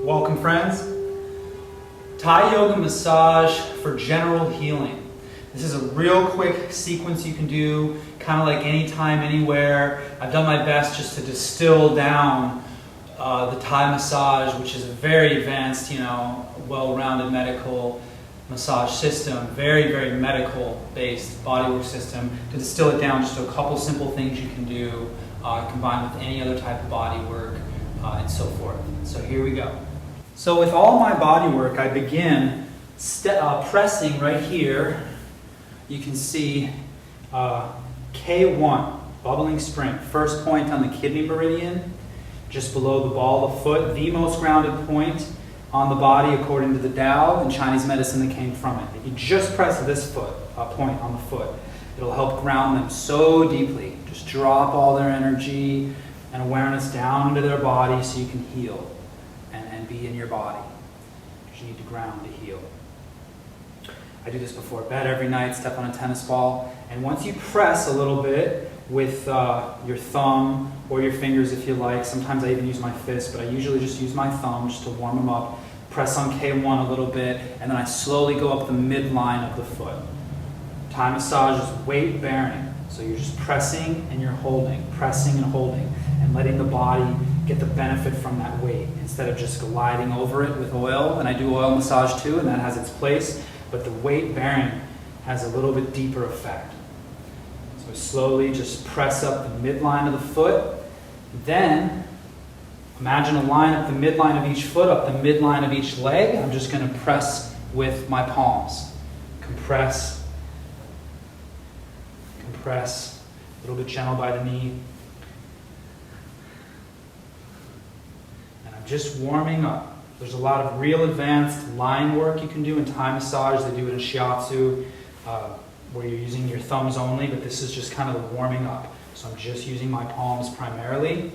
Welcome, friends. Thai yoga massage for general healing. This is a real quick sequence you can do, kind of like anytime, anywhere. I've done my best just to distill down the Thai massage, which is a very advanced, well-rounded medical massage system, very, very medical-based bodywork system, to distill it down just to a couple simple things you can do, combined with any other type of bodywork, and so forth. So here we go. So with all my bodywork, I begin pressing right here. You can see K1, bubbling spring, first point on the kidney meridian, just below the ball of the foot, the most grounded point on the body according to the Tao and Chinese medicine that came from it. If you just press this point on the foot, it'll help ground them so deeply. Just drop all their energy and awareness down into their body so you can heal and be in your body. You need to ground to heal. I do this before bed every night, step on a tennis ball, and once you press a little bit with your thumb or your fingers if you like, sometimes I even use my fist, but I usually just use my thumb just to warm them up, press on K1 a little bit, and then I slowly go up the midline of the foot. Thai massage is weight bearing, so you're just pressing and you're holding, pressing and holding, and letting the body get the benefit from that weight instead of just gliding over it with oil. And I do oil massage too, and that has its place, but the weight bearing has a little bit deeper effect. So slowly just press up the midline of the foot. Then imagine a line up the midline of each foot, up the midline of each leg. I'm just going to press with my palms. Compress, compress, a little bit gentle by the knee. And I'm just warming up. There's a lot of real advanced line work you can do in Thai massage. They do it in shiatsu, where you're using your thumbs only, but this is just kind of the warming up. So I'm just using my palms primarily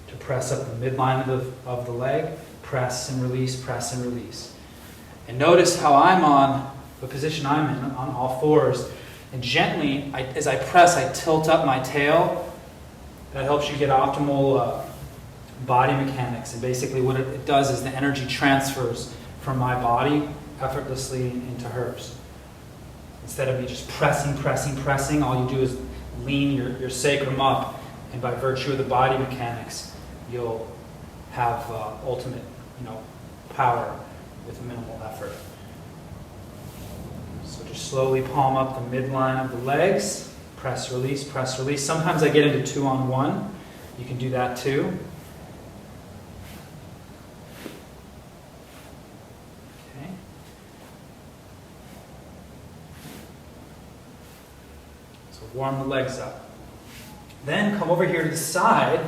to press up the midline of the leg, press and release, press and release. And notice how I'm on the position I'm in, on all fours, and gently, as I press, I tilt up my tail. That helps you get optimal body mechanics, and basically what it does is the energy transfers from my body effortlessly into hers. Instead of me just pressing, all you do is lean your sacrum up, and by virtue of the body mechanics, you'll have ultimate, power with minimal effort. So just slowly palm up the midline of the legs, press, release, press, release. Sometimes I get into 2-on-1. You can do that too. Warm the legs up. Then come over here to the side,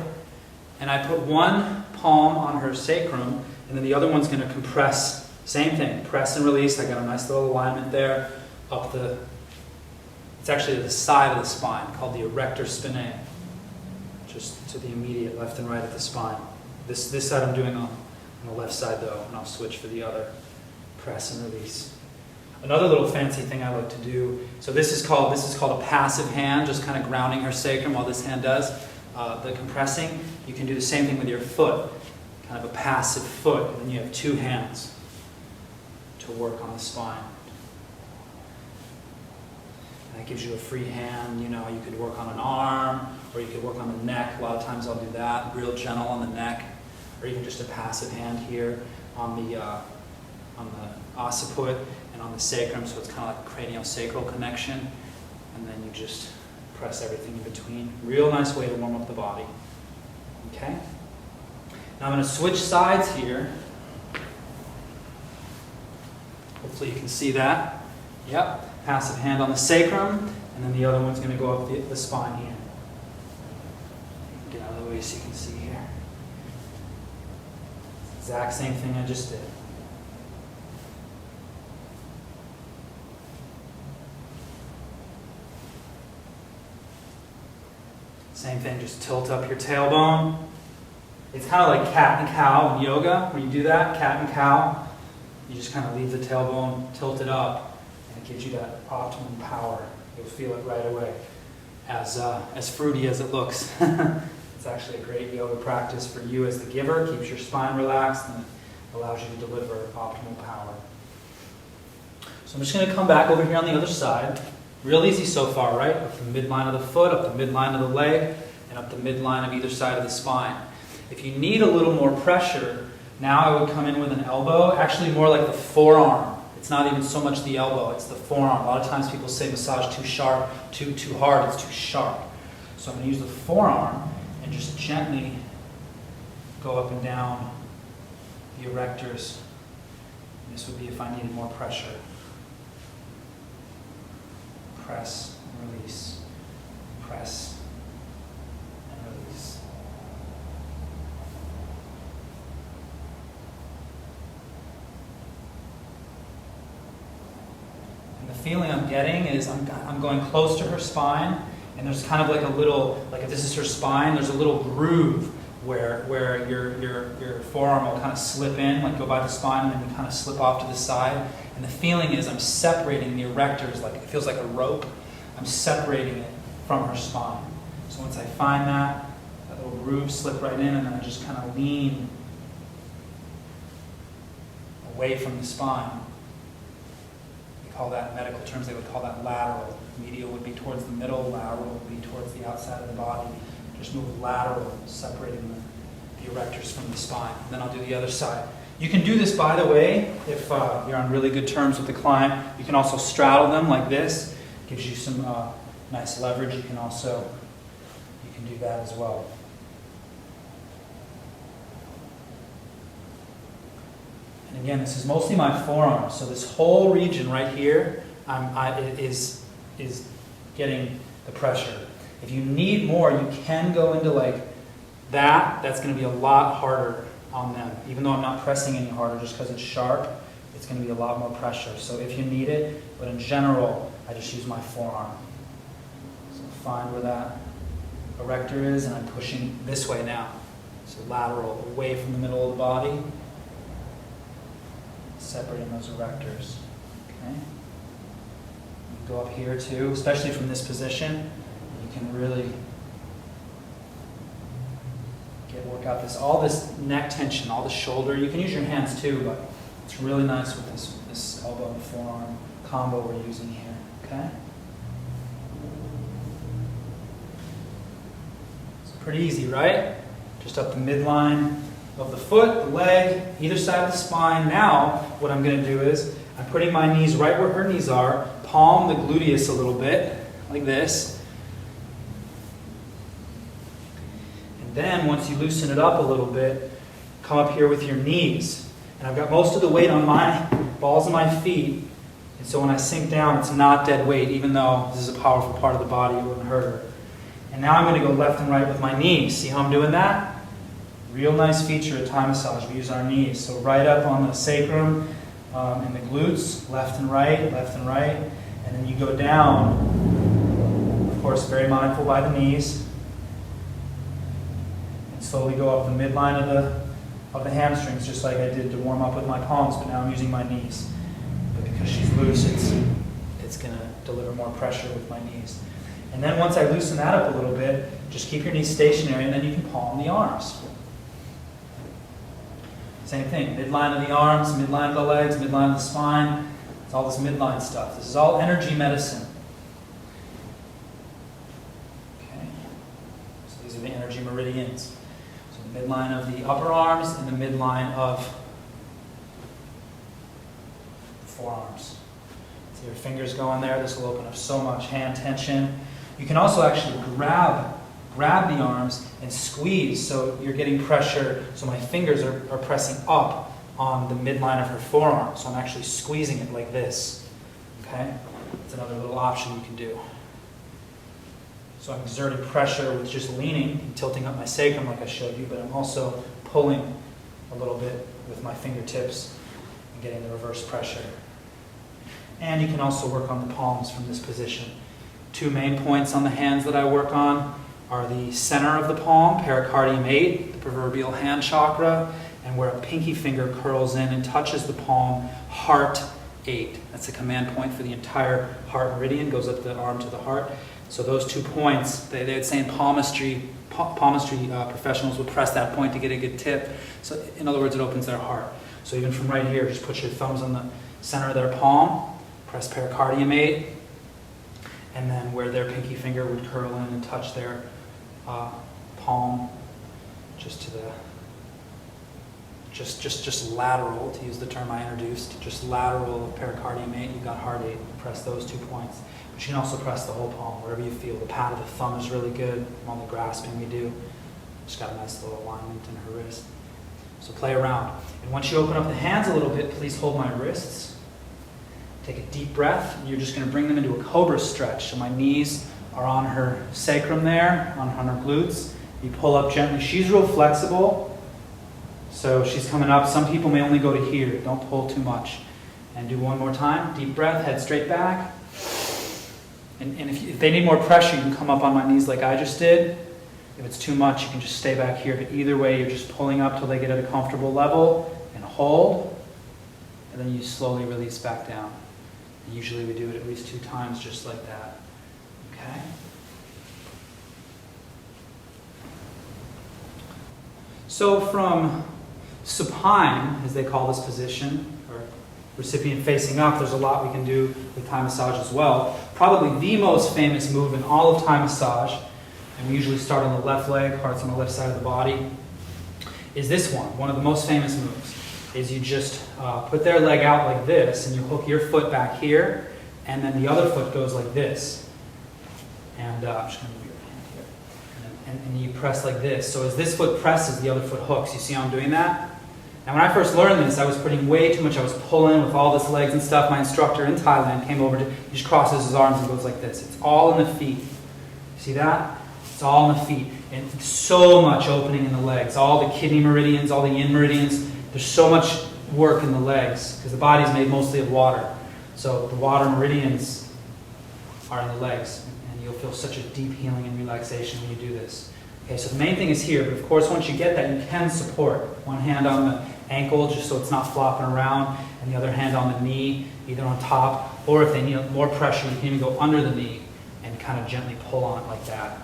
and I put one palm on her sacrum, and then the other one's going to compress. Same thing, press and release. I got a nice little alignment there up it's actually the side of the spine, called the erector spinae, just to the immediate left and right of the spine. This side I'm doing on the left side though, and I'll switch for the other. Press and release. Another little fancy thing I like to do, so this is called a passive hand, just kind of grounding her sacrum while this hand does the compressing. You can do the same thing with your foot, kind of a passive foot, and then you have two hands to work on the spine. And that gives you a free hand. You could work on an arm, or you could work on the neck. A lot of times I'll do that, real gentle on the neck, or even just a passive hand here on the occiput and on the sacrum, so it's kind of like a craniosacral connection, and then you just press everything in between. Real nice way to warm up the body. Okay? Now I'm going to switch sides here. Hopefully you can see that. Yep. Passive hand on the sacrum, and then the other one's going to go up the spine here. Get out of the way so you can see here. Exact same thing I just did. Same thing, just tilt up your tailbone. It's kind of like cat and cow in yoga. When you do that, cat and cow, you just kind of leave the tailbone tilted up, and it gives you that optimum power. You'll feel it right away. As fruity as it looks. It's actually a great yoga practice for you as the giver. Keeps your spine relaxed, and allows you to deliver optimal power. So I'm just going to come back over here on the other side. Real easy so far, right? Up the midline of the foot, up the midline of the leg, and up the midline of either side of the spine. If you need a little more pressure, now I would come in with an elbow, actually more like the forearm. It's not even so much the elbow, it's the forearm. A lot of times people say massage too sharp, too hard, it's too sharp. So I'm going to use the forearm and just gently go up and down the erectors. And this would be if I needed more pressure. Press and release. Press and release. And the feeling I'm getting is I'm going close to her spine, and there's kind of like a little, like if this is her spine, there's a little groove where your forearm will kind of slip in, like go by the spine, and then you kind of slip off to the side. And the feeling is I'm separating the erectors, like it feels like a rope. I'm separating it from her spine. So once I find that little groove, slip right in, and then I just kind of lean away from the spine. We call that, in medical terms, they would call that lateral. Medial would be towards the middle, lateral would be towards the outside of the body. Just move lateral, separating the erectors from the spine. And then I'll do the other side. You can do this, by the way, if you're on really good terms with the client. You can also straddle them like this. Gives you some nice leverage. You can do that as well. And again, this is mostly my forearm. So this whole region right here is getting the pressure. If you need more, you can go into like that. That's going to be a lot harder on them. Even though I'm not pressing any harder, just because it's sharp, it's going to be a lot more pressure. So if you need it, but in general, I just use my forearm. So find where that erector is, and I'm pushing this way now. So lateral, away from the middle of the body, separating those erectors. Okay. You go up here too, especially from this position. You can really work out all this neck tension, all the shoulder. You can use your hands too, but it's really nice with this elbow and forearm combo we're using here. Okay? It's pretty easy, right? Just up the midline of the foot, the leg, either side of the spine. Now, what I'm going to do is I'm putting my knees right where her knees are, palm the gluteus a little bit, like this. Then, once you loosen it up a little bit, come up here with your knees. And I've got most of the weight on my balls of my feet. And so when I sink down, it's not dead weight, even though this is a powerful part of the body, it wouldn't hurt her. And now I'm going to go left and right with my knees. See how I'm doing that? Real nice feature of Thai massage. We use our knees. So right up on the sacrum and the glutes, left and right, and then you go down, of course, very mindful by the knees. Slowly go up the midline of the hamstrings, just like I did to warm up with my palms, but now I'm using my knees. But because she's loose, it's going to deliver more pressure with my knees. And then once I loosen that up a little bit, just keep your knees stationary, and then you can palm the arms. Same thing, midline of the arms, midline of the legs, midline of the spine. It's all this midline stuff. This is all energy medicine. Okay. So these are the energy meridians. The midline of the upper arms and the midline of the forearms. So your fingers go in there. This will open up so much hand tension. You can also actually grab the arms and squeeze, so you're getting pressure. So my fingers are pressing up on the midline of her forearm. So I'm actually squeezing it like this. Okay? That's another little option you can do. So I'm exerting pressure with just leaning and tilting up my sacrum like I showed you, but I'm also pulling a little bit with my fingertips and getting the reverse pressure. And you can also work on the palms from this position. Two main points on the hands that I work on are the center of the palm, pericardium 8, the proverbial hand chakra, and where a pinky finger curls in and touches the palm, heart 8. That's a command point for the entire heart meridian, goes up the arm to the heart. So those 2 points, they'd say in palmistry professionals would press that point to get a good tip. So in other words, it opens their heart. So even from right here, just put your thumbs on the center of their palm, press pericardium 8, and then where their pinky finger would curl in and touch their palm, just to the, just lateral, to use the term I introduced, just lateral of pericardium 8, you've got heart 8, press those 2 points. But you can also press the whole palm, wherever you feel. The pad of the thumb is really good, on the grasping we do. Just got a nice little alignment in her wrist. So play around. And once you open up the hands a little bit, please hold my wrists. Take a deep breath. You're just going to bring them into a cobra stretch. So my knees are on her sacrum there, on her glutes. You pull up gently. She's real flexible. So she's coming up. Some people may only go to here. Don't pull too much. And do one more time. Deep breath, head straight back. And if they need more pressure, you can come up on my knees like I just did. If it's too much, you can just stay back here. But either way, you're just pulling up till they get at a comfortable level and hold. And then you slowly release back down. And usually we do it at least 2 times just like that. Okay? So from supine, as they call this position, or recipient facing up, there's a lot we can do with Thai massage as well. Probably the most famous move in all of Thai massage, and we usually start on the left leg, heart's on the left side of the body, is this one. One of the most famous moves is you just put their leg out like this, and you hook your foot back here, and then the other foot goes like this. And I'm just going to move your hand here. And you press like this. So as this foot presses, the other foot hooks. You see how I'm doing that? Now when I first learned this, I was putting way too much. I was pulling with all this legs and stuff. My instructor in Thailand came over to, he just crosses his arms and goes like this. It's all in the feet. See that? It's all in the feet. And so much opening in the legs. All the kidney meridians, all the yin meridians. There's so much work in the legs because the body's made mostly of water. So the water meridians are in the legs. And you'll feel such a deep healing and relaxation when you do this. Okay, so the main thing is here, but of course once you get that, you can support. One hand on the ankle, just so it's not flopping around, and the other hand on the knee, either on top, or if they need more pressure, you can even go under the knee and kind of gently pull on it like that.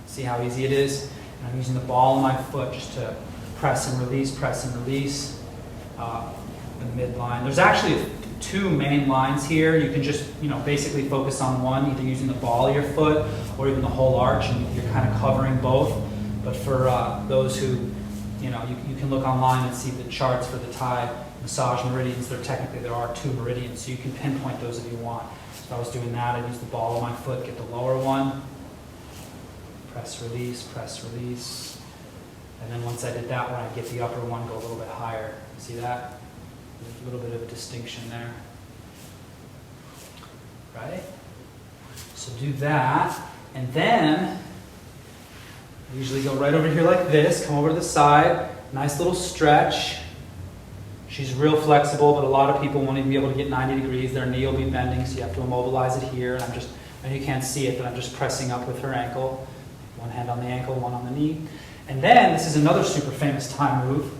See how easy it is? And I'm using the ball of my foot just to press and release in the midline. There's actually 2 main lines here. You can just, basically focus on one, either using the ball of your foot or even the whole arch, and you're kind of covering both. But for those who, you can look online and see the charts for the Thai massage meridians. There are 2 meridians, so you can pinpoint those if you want. So if I was doing that, I'd use the ball of my foot, get the lower one, press, release. And then once I did that one, I'd get the upper one, go a little bit higher. See that? There's a little bit of a distinction there. Right? So do that, and then usually go right over here like this, come over to the side, nice little stretch. She's real flexible, but a lot of people won't even be able to get 90 degrees. Their knee will be bending, so you have to immobilize it here. And I know you can't see it, but I'm just pressing up with her ankle. One hand on the ankle, one on the knee. And then, this is another super famous Thai move.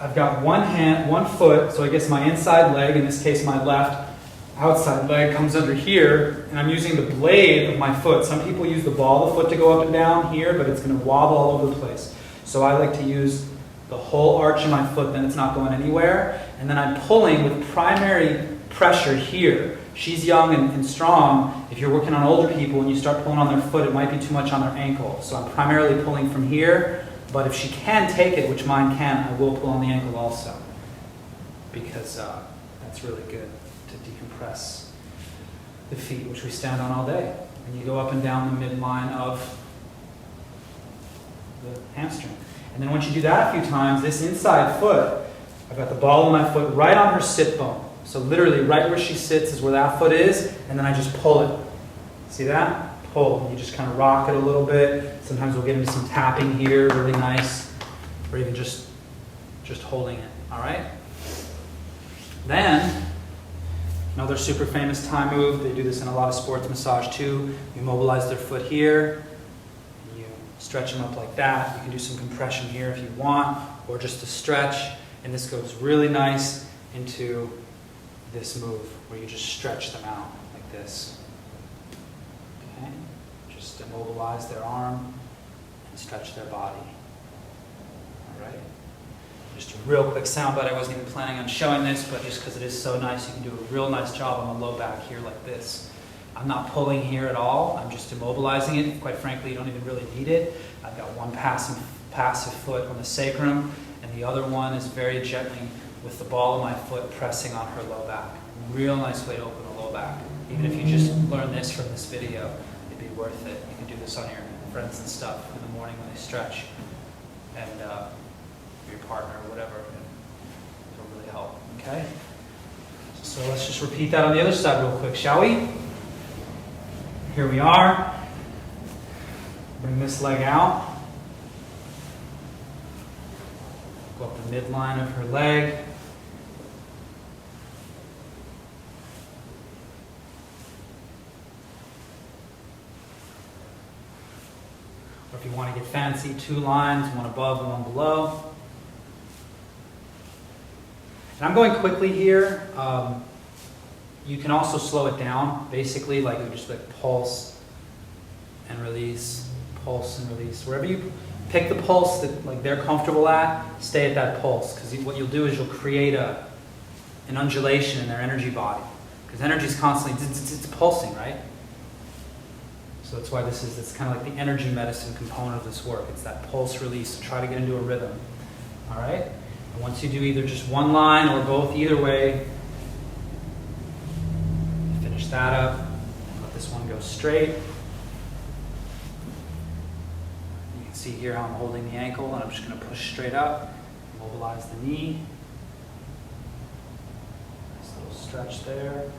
I've got one foot, so I guess my inside leg, in this case my left outside leg, comes under here, and I'm using the blade of my foot. Some people use the ball of the foot to go up and down here, but it's going to wobble all over the place. So I like to use the whole arch of my foot, then it's not going anywhere. And then I'm pulling with primary pressure here. She's young and strong. If you're working on older people and you start pulling on their foot, it might be too much on their ankle. So I'm primarily pulling from here, but if she can take it, which mine can, I will pull on the ankle also. Because that's really good to decompress the feet, which we stand on all day. And you go up and down the midline of the hamstring. And then once you do that a few times, this inside foot, I've got the ball of my foot right on her sit bone. So literally right where she sits is where that foot is, and then I just pull it. See that? Pull. And you just kind of rock it a little bit. Sometimes we'll get into some tapping here, really nice, or even just holding it. All right? Then, another super famous Thai move. They do this in a lot of sports massage too. You mobilize their foot here. You stretch them up like that. You can do some compression here if you want, or just a stretch. And this goes really nice into this move where you just stretch them out like this. Okay? just immobilize their arm and stretch their body. All right. Just a real quick sound bite. I wasn't even planning on showing this, but just because it is so nice, you can do a real nice job on the low back here like this. I'm not pulling here at all. I'm just immobilizing it. Quite frankly, you don't even really need it. I've got one passive foot on the sacrum, and the other one is very gently with the ball of my foot pressing on her low back. Real nice way to open the low back. Even if you just learn this from this video, it'd be worth it. You can do this on your friends and stuff in the morning when they stretch, and your partner or whatever. It'll really help. Okay? So let's just repeat that on the other side real quick, shall we? Here we are. Bring this leg out. Go up the midline of her leg. Or if you want to get fancy, 2 lines, one above and one below. And I'm going quickly here. You can also slow it down, basically, like you just like pulse and release, pulse and release. Wherever you pick the pulse that like they're comfortable at, stay at that pulse. Because what you'll do is you'll create an undulation in their energy body. Because energy is constantly, it's pulsing, right? So that's why it's kind of like the energy medicine component of this work. It's that pulse release. So try to get into a rhythm. All right? And once you do either just one line or both, either way, finish that up. And let this one go straight. You can see here how I'm holding the ankle, and I'm just going to push straight up. Mobilize the knee. Nice little stretch there.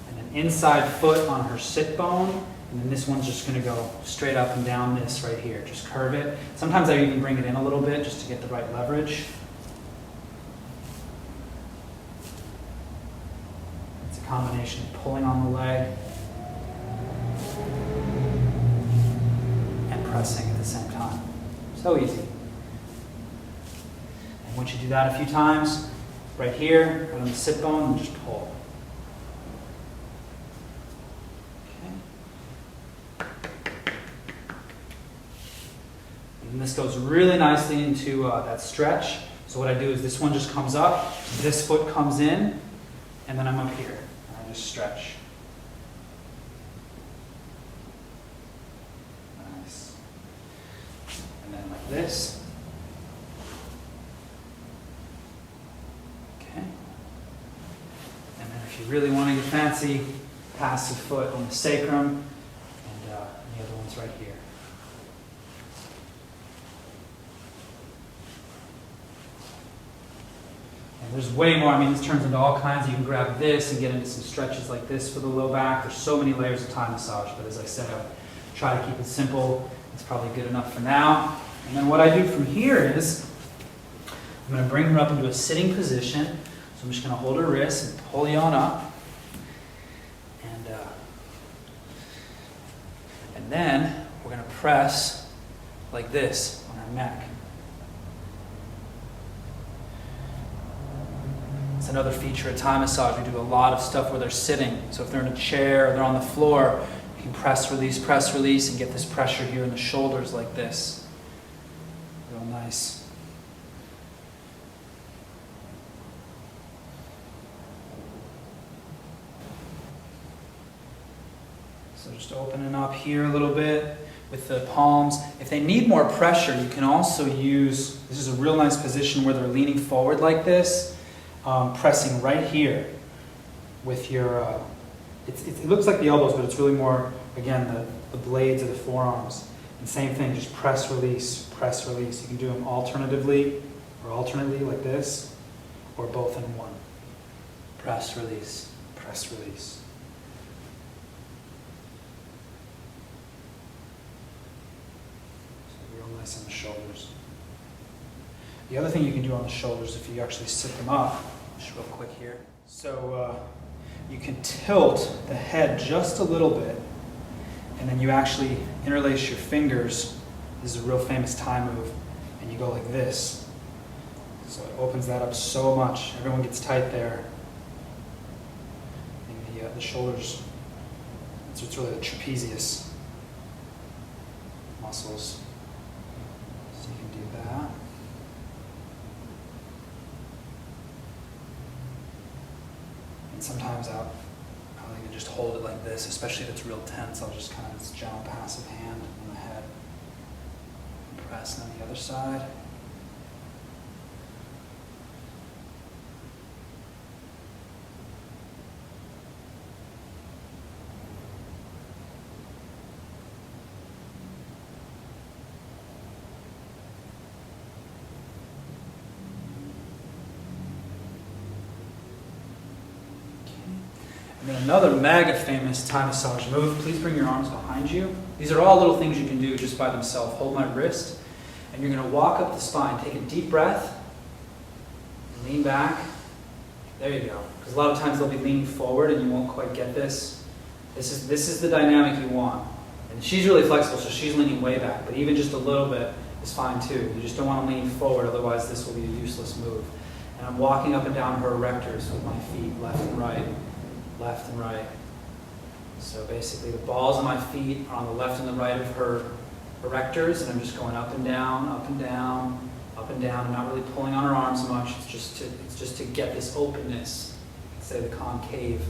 And then inside foot on her sit bone. And then this one's just going to go straight up and down this right here. Just curve it. Sometimes I even bring it in a little bit just to get the right leverage. It's a combination of pulling on the leg and pressing at the same time. So easy. And once you do that a few times, right here, right on the sit bone, and just pull. And this goes really nicely into that stretch. So what I do is this one just comes up, this foot comes in, and then I'm up here. And I just stretch. Nice. And then like this. Okay. And then if you really want to get fancy, passive foot on the sacrum, and the other one's right here. And there's way more. I mean, this turns into all kinds. You can grab this and get into some stretches like this for the low back. There's so many layers of Thai massage, but as I said, I try to keep it simple. It's probably good enough for now. And then what I do from here is I'm going to bring her up into a sitting position. So I'm just going to hold her wrist and pull you on up. And then we're going to press like this on her neck. It's another feature of Thai massage. We do a lot of stuff where they're sitting. So if they're in a chair or they're on the floor, you can press, release, and get this pressure here in the shoulders like this. Real nice. So just opening up here a little bit with the palms. If they need more pressure, you can also use, this is a real nice position where they're leaning forward like this. Pressing right here with your, it looks like the elbows, but it's really more, again, the blades of the forearms. And same thing, just press, release, press, release. You can do them alternately like this, or both in one. Press, release, press, release. So real nice on the shoulders. The other thing you can do on the shoulders, if you actually sit them up, just real quick here. So you can tilt the head just a little bit, and then you actually interlace your fingers. This is a real famous Thai move, and you go like this. So it opens that up so much. Everyone gets tight there. And the shoulders, it's really the trapezius. muscles. So you can do that. And sometimes I'll even just hold it like this, especially if it's real tense. I'll just kind of this gentle passive hand on the head. And press on the other side. And then another mega famous Thai massage move. Please bring your arms behind you. These are all little things you can do just by themselves. Hold my wrist, and you're going to walk up the spine. Take a deep breath. Lean back. There you go. Because a lot of times they'll be leaning forward, and you won't quite get this. This is the dynamic you want. And she's really flexible, so she's leaning way back. But even just a little bit is fine too. You just don't want to lean forward, otherwise this will be a useless move. And I'm walking up and down her erectors with my feet, left and right. Left and right. So basically the balls of my feet are on the left and the right of her erectors, and I'm just going up and down, up and down, up and down. I'm not really pulling on her arms much. It's just to get this openness, say the concave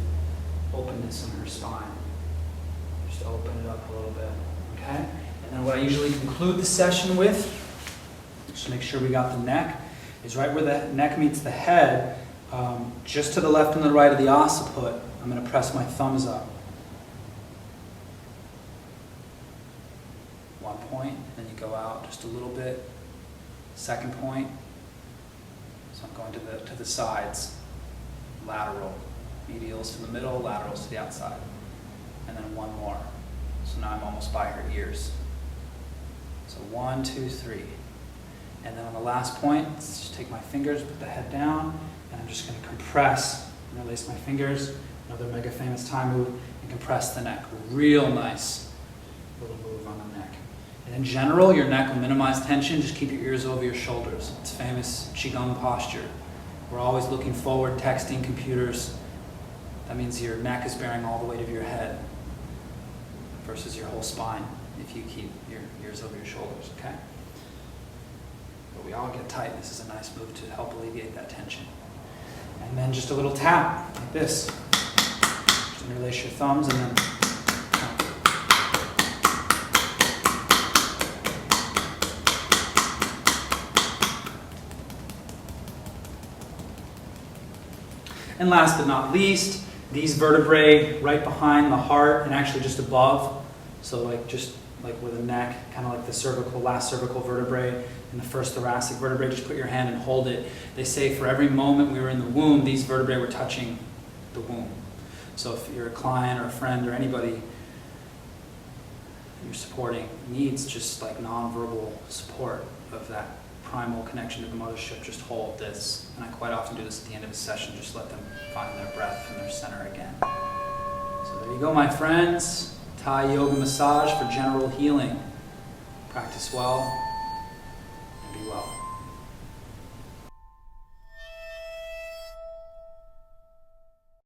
openness in her spine. Just open it up a little bit. Okay? And then what I usually conclude the session with, just to make sure we got the neck, is right where the neck meets the head, just to the left and the right of the occiput. I'm going to press my thumbs up. 1 point, then you go out just a little bit. 2nd point. So I'm going to the sides. Lateral. Medials to the middle, laterals to the outside. And then 1 more. So now I'm almost by her ears. So 1, 2, 3. And then on the last point, let's just take my fingers, put the head down, and I'm just going to compress. Interlace my fingers. Another mega famous Thai move, and compress the neck. Real nice little move on the neck. And in general, your neck will minimize tension. Just keep your ears over your shoulders. It's famous Qigong posture. We're always looking forward, texting, computers. That means your neck is bearing all the weight of your head versus your whole spine if you keep your ears over your shoulders, okay? But we all get tight. This is a nice move to help alleviate that tension. And then just a little tap, like this. Just interlace your thumbs and then tap. And last but not least, these vertebrae right behind the heart and actually just above. So just like where the neck, kind of like the last cervical vertebrae and the first thoracic vertebrae, just put your hand and hold it. They say for every moment we were in the womb, these vertebrae were touching the womb. So if you're a client or a friend or anybody you're supporting needs just like nonverbal support of that primal connection to the mothership, just hold this. And I quite often do this at the end of a session, just let them find their breath and their center again. So there you go, my friends. Thai yoga massage for general healing. Practice well and be well.